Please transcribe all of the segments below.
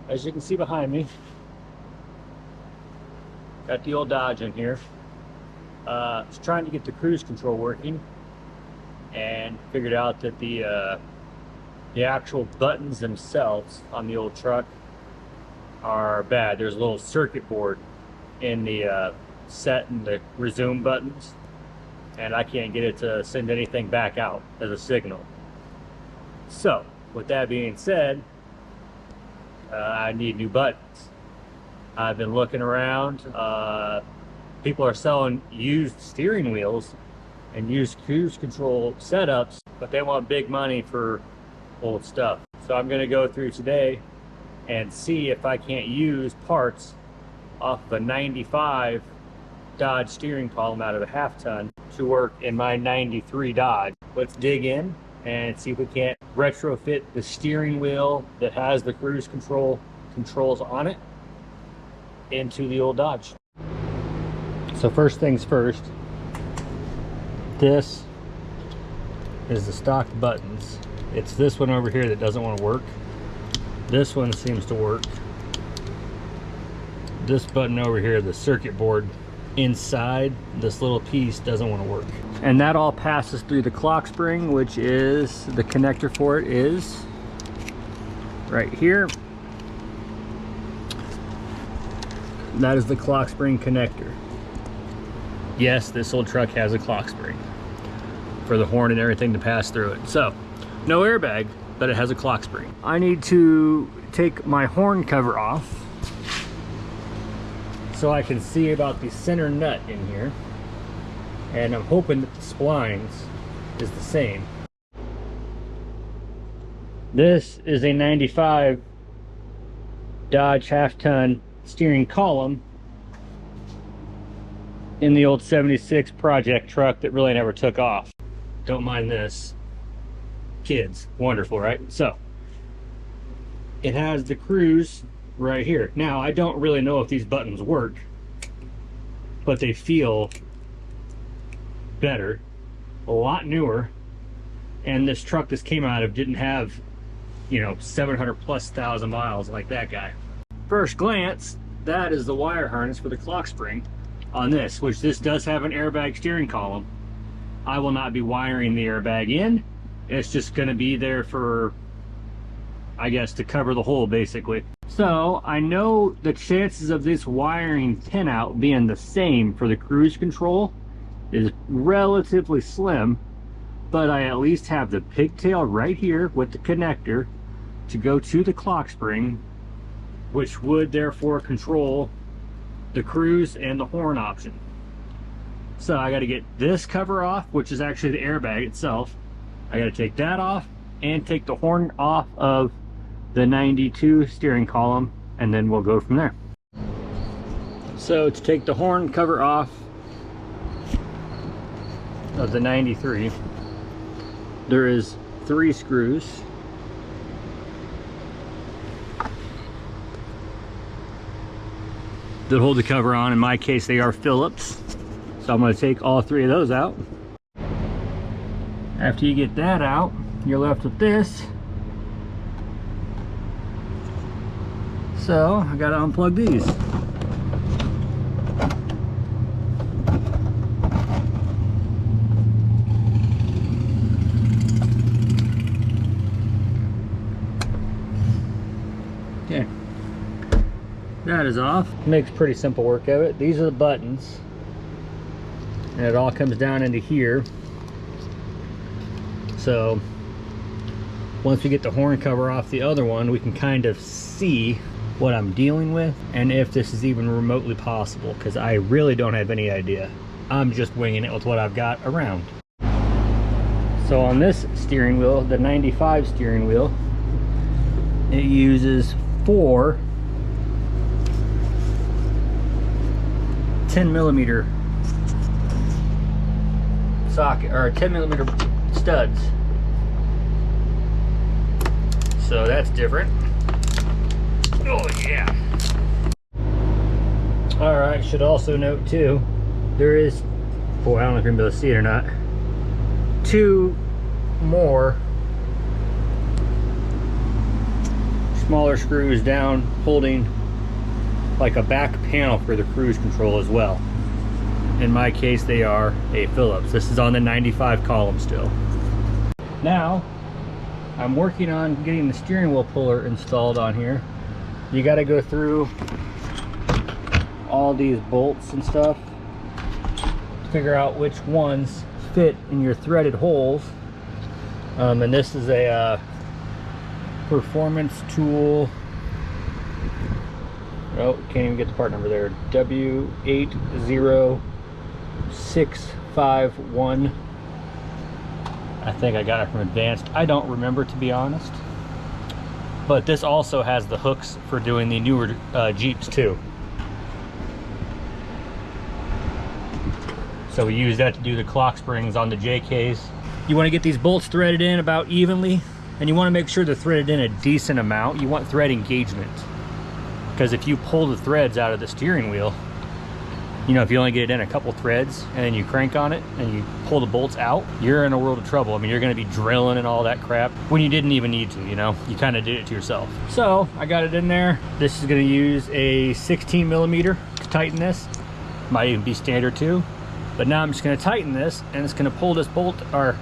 as you can see behind me, got the old Dodge in here. Was trying to get the cruise control working and figured out that the actual buttons themselves on the old truck are bad. There's a little circuit board in the set and the resume buttons, and I can't get it to send anything back out as a signal. So with that being said, I need new buttons. I've been looking around. People are selling used steering wheels and used cruise control setups, but they want big money for old stuff. So I'm going to go through today and see if I can't use parts off of a 95 Dodge steering column out of a half-ton to work in my 93 Dodge. Let's dig in and see if we can't retrofit the steering wheel that has the cruise controls on it into the old Dodge. So first things first, this is the stock buttons. It's this one over here that doesn't want to work. This one seems to work. This button over here, the circuit board inside this little piece, doesn't want to work. And that all passes through the clock spring, which is, the connector for it is right here. That is the clock spring connector. Yes, this old truck has a clock spring for the horn and everything to pass through it. So, no airbag, but it has a clock spring. I need to take my horn cover off so I can see about the center nut in here. And I'm hoping that the splines is the same. This is a 95 Dodge half-ton steering column in the old 76 project truck that really never took off. Don't mind this. Kids, wonderful, right? So it has the cruise right here. Now I don't really know if these buttons work, but they feel better, a lot newer. And this truck this came out of didn't have, you know, 700,000+ miles like that guy. First glance, that is the wire harness for the clock spring on this, which this does have an airbag steering column. I will not be wiring the airbag in. It's just going to be there for, I guess, to cover the hole basically. So I know the chances of this wiring pinout being the same for the cruise control is relatively slim, but I at least have the pigtail right here with the connector to go to the clock spring, which would therefore control the cruise and the horn option. So I got to get this cover off, which is actually the airbag itself. I got to take that off and take the horn off of the 92 steering column, and then we'll go from there. So to take the horn cover off of the 93, there is 3 screws. That hold the cover on. In my case, they are Phillips. So I'm going to take all 3 of those out. After you get that out, you're left with this. So I got to unplug these. Okay. That is off. Makes pretty simple work of it. These are the buttons, and it all comes down into here. So once we get the horn cover off the other one, we can kind of see what I'm dealing with and if this is even remotely possible, because I really don't have any idea. I'm just winging it with what I've got around. So on this steering wheel, the 95 steering wheel, it uses 4 10mm socket, or 10mm studs. So that's different. Oh yeah. Alright, should also note too, there is, boy, I don't know if you're gonna be able to see it or not, 2 more smaller screws down, holding like a back panel for the cruise control as well. In my case, they are a Phillips. This is on the 95 column still. Now, I'm working on getting the steering wheel puller installed on here. You got to go through all these bolts and stuff to figure out which ones fit in your threaded holes. And this is a performance tool. Oh, can't even get the part number there. W80651. I think I got it from Advanced. I don't remember, to be honest. But this also has the hooks for doing the newer Jeeps too. So we use that to do the clock springs on the JKs. You want to get these bolts threaded in about evenly, and you want to make sure they're threaded in a decent amount. You want thread engagement, because if you pull the threads out of the steering wheel, you know, if you only get it in a couple threads and then you crank on it and you pull the bolts out, you're in a world of trouble. I mean, you're going to be drilling and all that crap when you didn't even need to, you know, you kind of did it to yourself. So I got it in there. This is going to use a 16 millimeter to tighten this. Might even be standard too. But now I'm just going to tighten this, and it's going to pull this bolt, or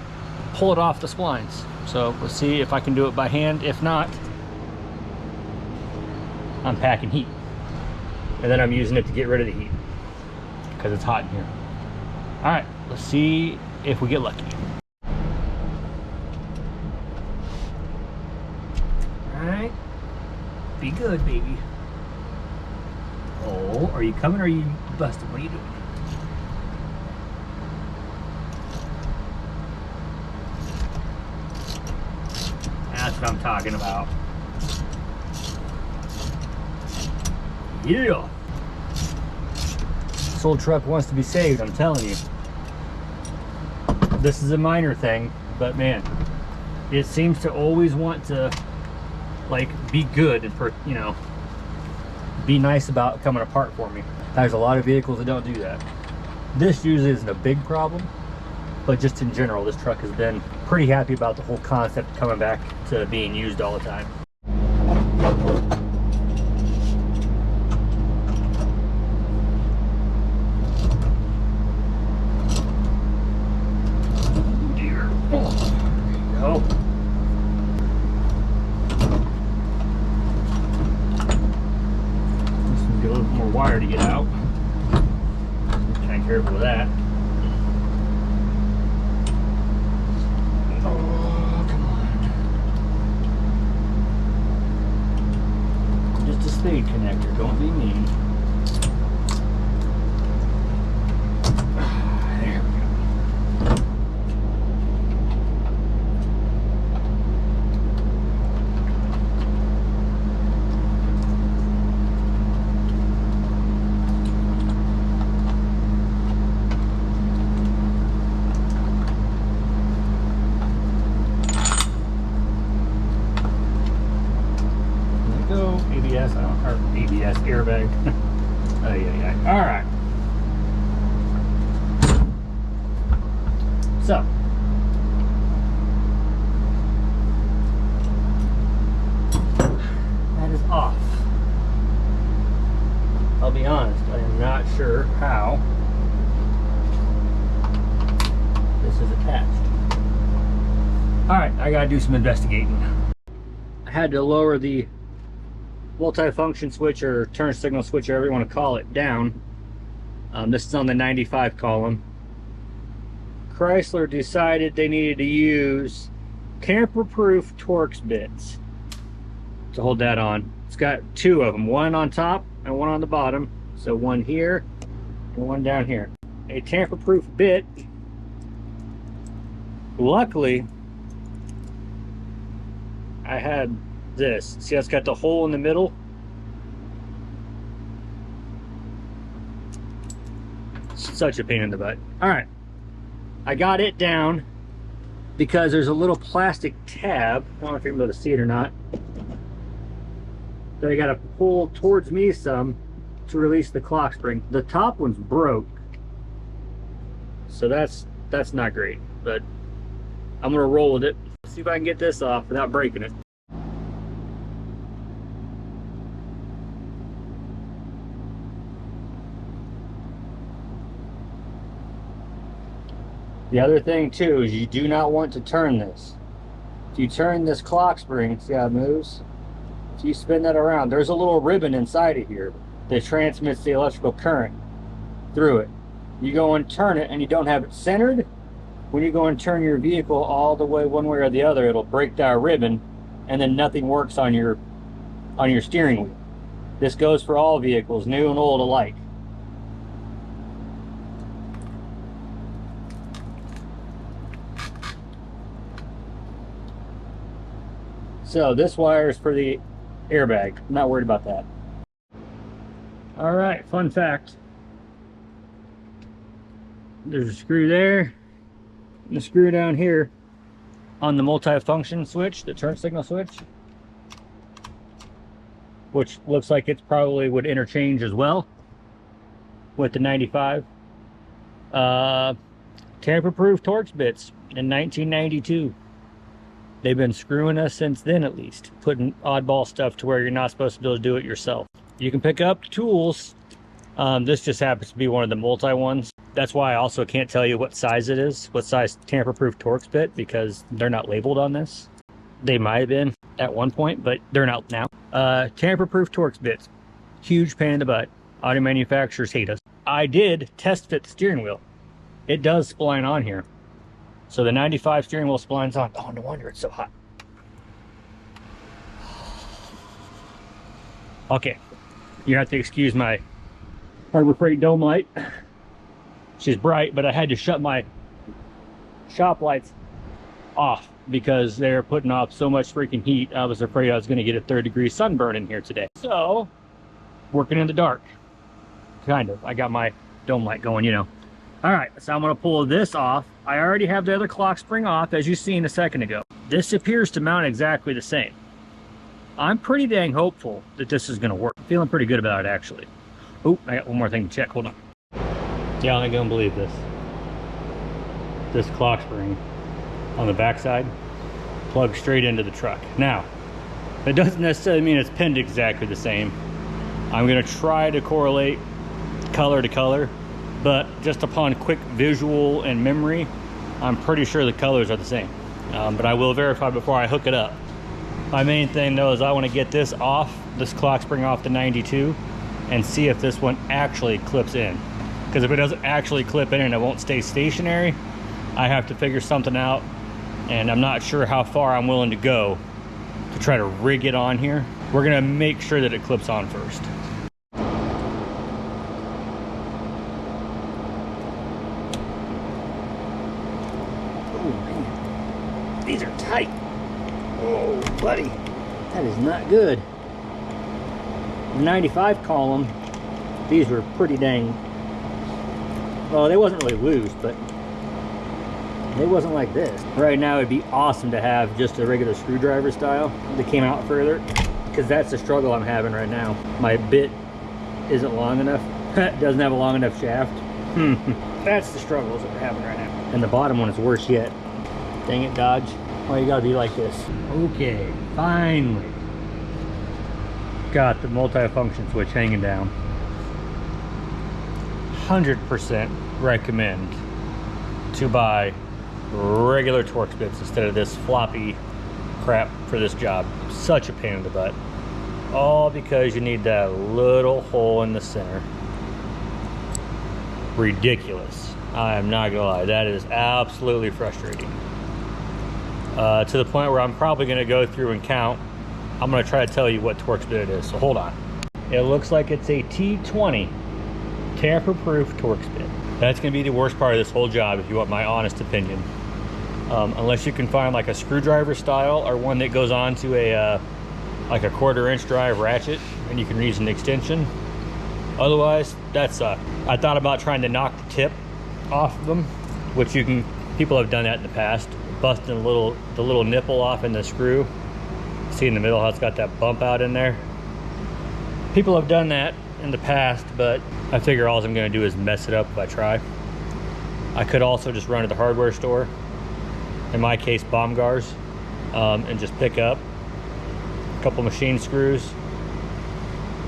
pull it off the splines. So let's see if I can do it by hand. If not, I'm packing heat. And then I'm using it to get rid of the heat, because it's hot in here. All right, let's see if we get lucky. All right, be good, baby. Oh, are you coming or are you busting? What are you doing? That's what I'm talking about. Yeah. This old truck wants to be saved, I'm telling you. This is a minor thing, but man, it seems to always want to, like, be good and, you know, be nice about coming apart for me. There's a lot of vehicles that don't do that. This usually isn't a big problem, but just in general, this truck has been pretty happy about the whole concept coming back to being used all the time. Wire to get out. Kind of careful with that. Oh, come on. Just a spade connector, don't be mean. There we go. ABS, or ABS airbag. Oh, yeah. All right. So, that is off. I'll be honest, I am not sure how this is attached. All right, I gotta do some investigating. I had to lower the multi-function switch or turn signal switch, whatever you want to call it, down. This is on the 95 column. Chrysler decided they needed to use tamper-proof Torx bits to hold that on. It's got two of them, one on top and one on the bottom. So one here and one down here. A tamper-proof bit. Luckily, I had this. See how it's got the hole in the middle? Such a pain in the butt. All right, I got it down because there's a little plastic tab. I don't know if you're able to see it or not. So I got to pull towards me some to release the clock spring. The top one's broke, so that's not great. But I'm gonna roll with it. See if I can get this off without breaking it. The other thing too is you do not want to turn this. If you turn this clock spring, see how it moves? If you spin that around, there's a little ribbon inside of here that transmits the electrical current through it. You go and turn it and you don't have it centered. When you go and turn your vehicle all the way one way or the other, it'll break that ribbon and then nothing works on your steering wheel. This goes for all vehicles, new and old alike. So this wire is for the airbag. I'm not worried about that. All right, fun fact. There's a screw there and a screw down here on the multi-function switch, the turn signal switch, which looks like it probably would interchange as well with the 95. Tamper-proof Torx bits in 1992. They've been screwing us since then, at least, putting oddball stuff to where you're not supposed to be able to do it yourself. You can pick up tools. This just happens to be one of the multi ones. That's why I also can't tell you what size it is, what size tamper-proof Torx bit, because they're not labeled on this. They might have been at one point, but they're not now. Tamper-proof Torx bits, huge pain in the butt. Auto manufacturers hate us. I did test fit the steering wheel. It does spline on here. So the 95 steering wheel splines on. Oh, no wonder it's so hot. Okay, you have to excuse my Harbor Freight dome light. She's bright, but I had to shut my shop lights off because they're putting off so much freaking heat. I was afraid I was going to get a 3rd-degree sunburn in here today. So, working in the dark. Kind of. I got my dome light going, you know. All right, so I'm going to pull this off. I already have the other clock spring off, as you seen a second ago. This appears to mount exactly the same. I'm pretty dang hopeful that this is going to work. I'm feeling pretty good about it, actually. Oh, I got one more thing to check. Hold on. Yeah, I'm gonna believe this. This clock spring on the backside plugs straight into the truck. Now, it doesn't necessarily mean it's pinned exactly the same. I'm gonna try to correlate color to color, but just upon quick visual and memory, I'm pretty sure the colors are the same. But I will verify before I hook it up. My main thing though is I want to get this off, this clock spring off the 92, and see if this one actually clips in. Because if it doesn't actually clip in and it won't stay stationary, I have to figure something out, and I'm not sure how far I'm willing to go to try to rig it on here. We're gonna make sure that it clips on first. Oh man, these are tight. Oh buddy, that is not good. The 95 column, these were pretty dang, well, they wasn't really loose, but they wasn't like this. Right now it'd be awesome to have just a regular screwdriver style that came out further, because that's the struggle I'm having right now. My bit isn't long enough. It doesn't have a long enough shaft. That's the struggles that we're having right now. And the bottom one is worse yet. Dang it, Dodge. Why you gotta be like this? Okay, finally got the multi-function switch hanging down. 100% recommend to buy regular Torx bits instead of this floppy crap for this job. Such a pain in the butt. All because you need that little hole in the center. Ridiculous. I am not gonna lie, that is absolutely frustrating. To the point where I'm probably gonna go through and count. I'm gonna try to tell you what Torx bit it is, so hold on. It looks like it's a T20 tamper-proof Torx bit. That's gonna be the worst part of this whole job if you want my honest opinion. Unless you can find like a screwdriver style or one that goes on to a like a 1/4-inch drive ratchet and you can use an extension. Otherwise, that sucks. I thought about trying to knock the tip off of them, which you can, people have done that in the past, busting the little nipple off in the screw. See in the middle how it's got that bump out in there? People have done that in the past, but I figure all I'm gonna do is mess it up if I try. I could also just run to the hardware store, in my case Baumgars, and just pick up a couple machine screws.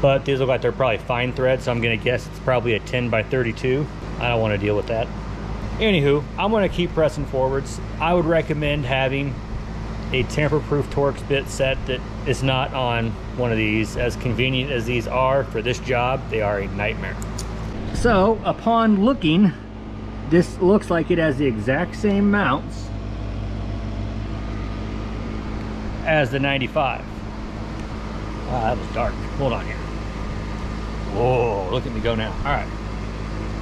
But these look like they're probably fine thread, so I'm gonna guess it's probably a 10 by 32. I don't wanna deal with that. Anywho, I'm gonna keep pressing forwards. I would recommend having a tamper-proof Torx bit set that is not on one of these. As convenient as these are for this job, they are a nightmare. So upon looking, this looks like it has the exact same mounts as the 95. Wow, that was dark. Hold on here. Whoa, look at me go now. All right.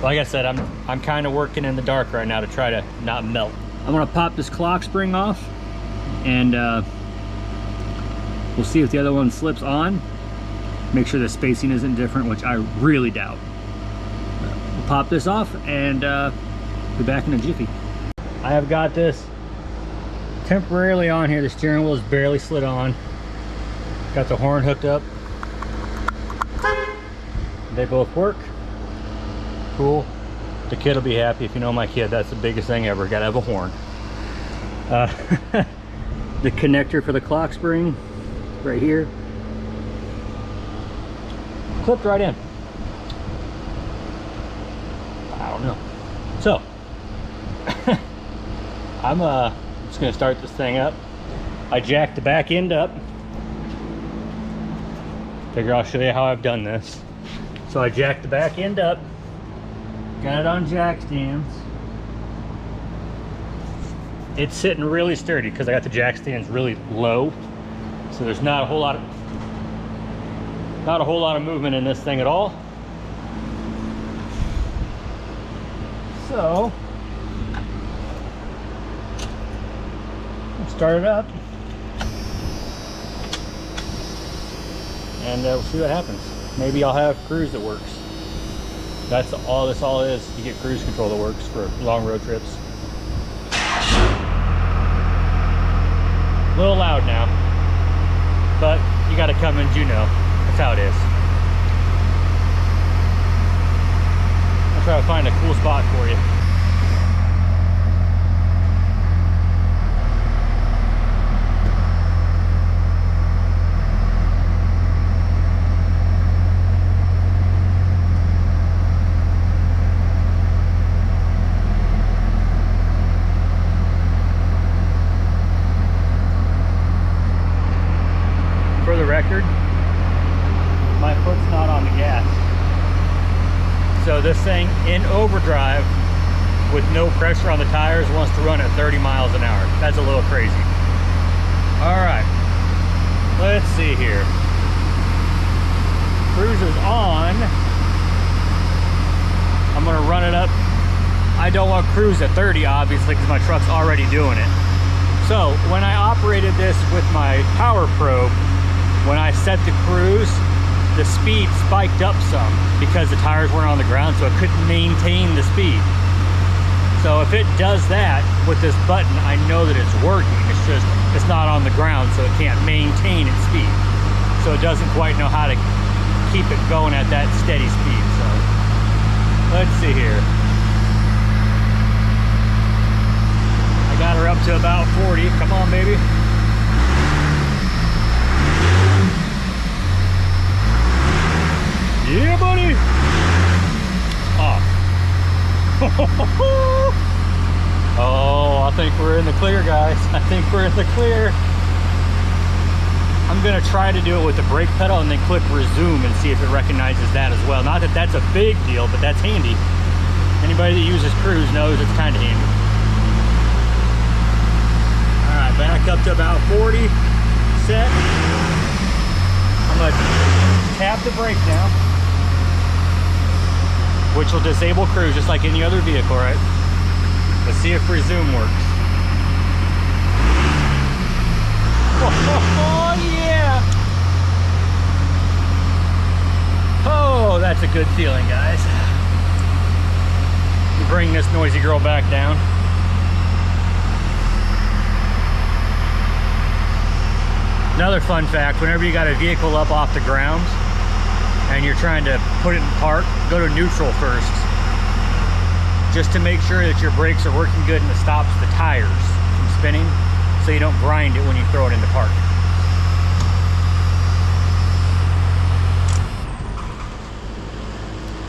Like I said, I'm kind of working in the dark right now to try to not melt. I'm gonna pop this clock spring off, and we'll see if the other one slips on. Make sure the spacing isn't different, which I really doubt. We'll pop this off and be back in a jiffy. I have got this temporarily on here. The steering wheel is barely slid on. Got the horn hooked up. They both work. Cool. The kid will be happy. If you know my kid, that's the biggest thing ever. Gotta have a horn. The connector for the clock spring right here, clipped right in. I don't know. So I'm just gonna start this thing up. I jacked the back end up. Figure I'll show you how I've done this. So I jacked the back end up, got it on jack stands. It's sitting really sturdy because I got the jack stands really low, so there's not a whole lot of movement in this thing at all. So let's start it up, and we'll see what happens. Maybe I'll have cruise that works. That's all this all is. You get cruise control that works for long road trips. A little loud now, but you got to come in Juneau. That's how it is. I'll try to find a cool spot for you. Record, my foot's not on the gas, so this thing in overdrive with no pressure on the tires wants to run at 30 miles an hour. That's a little crazy. All right, let's see here. Cruise is on. I'm gonna run it up. I don't want cruise at 30 obviously because my truck's already doing it. So when I operated this with my power probe, when I set the cruise, the speed spiked up some because the tires weren't on the ground, so it couldn't maintain the speed. So if it does that with this button, I know that it's working. It's just, it's not on the ground, so it can't maintain its speed. So it doesn't quite know how to keep it going at that steady speed. So let's see here. I got her up to about 40. Come on, baby. Yeah, buddy. Oh. Oh, I think we're in the clear, guys. I think we're in the clear. I'm gonna try to do it with the brake pedal and then click resume and see if it recognizes that as well. Not that that's a big deal, but that's handy. Anybody that uses cruise knows it's kind of handy. All right, back up to about 40. Set. I'm gonna tap the brake now, which will disable cruise just like any other vehicle, right? Let's see if resume works. Oh, yeah! Oh, that's a good feeling, guys. Bring this noisy girl back down. Another fun fact, whenever you got a vehicle up off the ground and you're trying to put it in park, go to neutral first, just to make sure that your brakes are working good and it stops the tires from spinning, so you don't grind it when you throw it into park.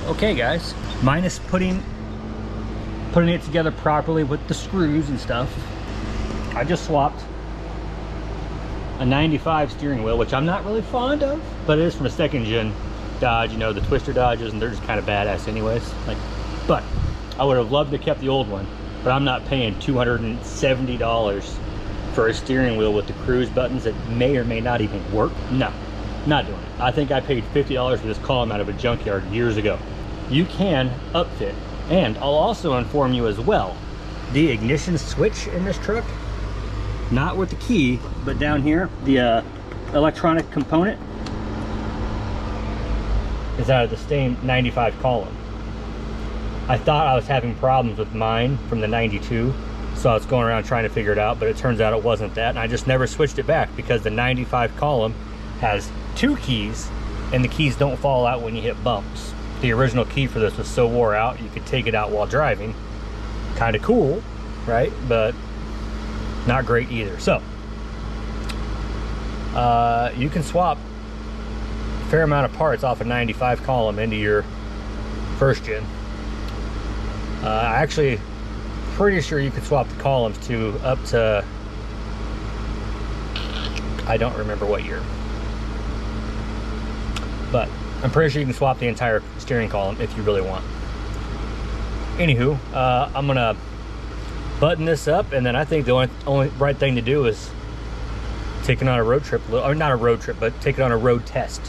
Okay guys, minus putting putting it together properly with the screws and stuff. I just swapped a 95 steering wheel, which I'm not really fond of, but it is from a second gen Dodge, you know, the twister Dodges, and they're just kind of badass anyways. Like, but I would have loved to kept the old one, but I'm not paying $270 for a steering wheel with the cruise buttons that may or may not even work. No, not doing it. I think I paid $50 for this column out of a junkyard years ago. You can upfit, and I'll also inform you as well, the ignition switch in this truck, not with the key, but down here, the electronic component is out of the same 95 column. I thought I was having problems with mine from the 92, so I was going around trying to figure it out, but it turns out it wasn't that, and I just never switched it back because the 95 column has 2 keys, and the keys don't fall out when you hit bumps. The original key for this was so wore out, you could take it out while driving. Kind of cool, right? But not great either. So, you can swap a fair amount of parts off a 95 column into your first gen. Actually, pretty sure you could swap the columns to up to, I don't remember what year, but I'm pretty sure you can swap the entire steering column if you really want. Anywho, I'm gonna button this up, and then I think the only right thing to do is take it on a road trip, or not a road trip, but take it on a road test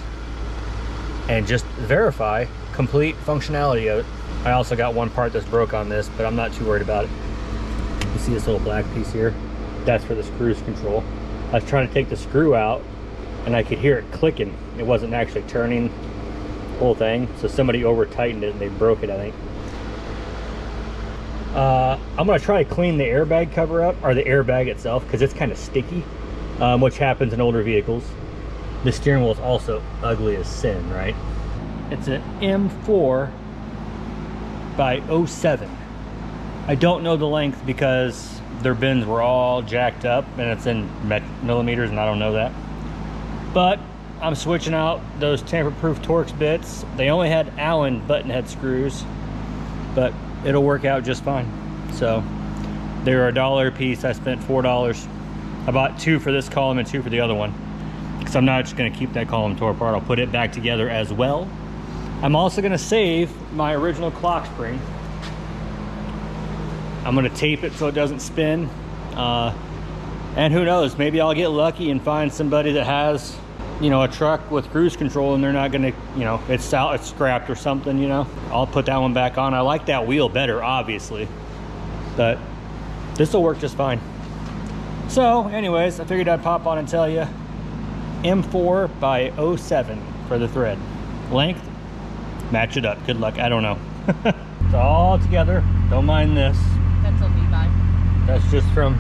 and just verify complete functionality of it. I also got one part that's broke on this, but I'm not too worried about it. You see this little black piece here? That's for this cruise control. I was trying to take the screw out, and I could hear it clicking. It wasn't actually turning the whole thing, so somebody over tightened it and they broke it, I think. I'm gonna try to clean the airbag cover up, or the airbag itself, because it's kind of sticky, which happens in older vehicles. The steering wheel is also ugly as sin, right? It's an M4 by 07. I don't know the length because their bins were all jacked up, and it's in millimeters, and I don't know that. But I'm switching out those tamper-proof Torx bits. They only had Allen button head screws, but it'll work out just fine. So they were $1 a piece. I spent $4. I bought 2 for this column and 2 for the other one, because I'm not just going to keep that column tore apart. I'll put it back together as well. I'm also going to save my original clock spring. I'm going to tape it so it doesn't spin, and who knows, maybe I'll get lucky and find somebody that has, you know, a truck with cruise control, and they're not going to, you know, it's out, it's scrapped or something, you know. I'll put that one back on. I like that wheel better, obviously, but this will work just fine. So anyways, I figured I'd pop on and tell you, M4 by 07 for the thread. Length, match it up. Good luck. I don't know. It's all together. Don't mind this. That's a Levi. That's just from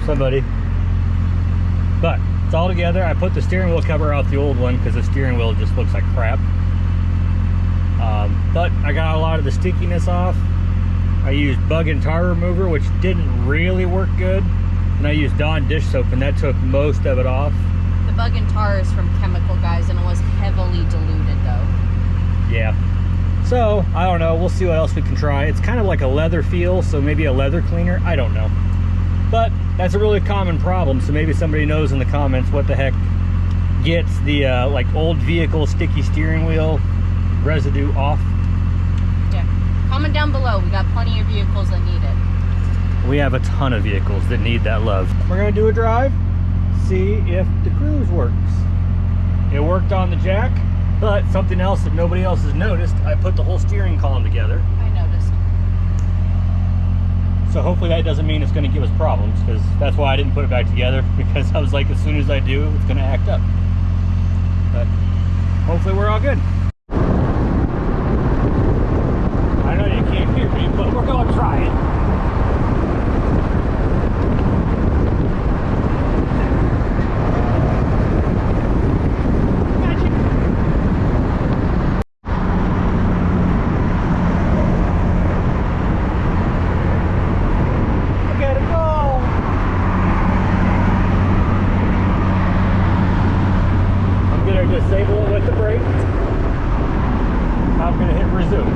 somebody. But it's all together. I put the steering wheel cover off the old one because the steering wheel just looks like crap. But I got a lot of the stickiness off. I used bug and tar remover, which didn't really work good. And I used Dawn dish soap, and that took most of it off. The bug and tar is from Chemical Guys, and it was heavily diluted though. Yeah. So, I don't know. We'll see what else we can try. It's kind of like a leather feel, so maybe a leather cleaner. I don't know. But that's a really common problem, so maybe somebody knows in the comments what the heck gets the like old vehicle sticky steering wheel residue off. Yeah. Comment down below. We got plenty of vehicles that need it. We have a ton of vehicles that need that love. We're going to do a drive, see if the cruise works. It worked on the jack. But something else that nobody else has noticed, I put the whole steering column together. I noticed. So hopefully that doesn't mean it's going to give us problems, because that's why I didn't put it back together, because I was like, as soon as I do, it's going to act up. But hopefully we're all good. I know you can't hear me, but we're going to try it. Disable it with the brake. I'm going to hit resume.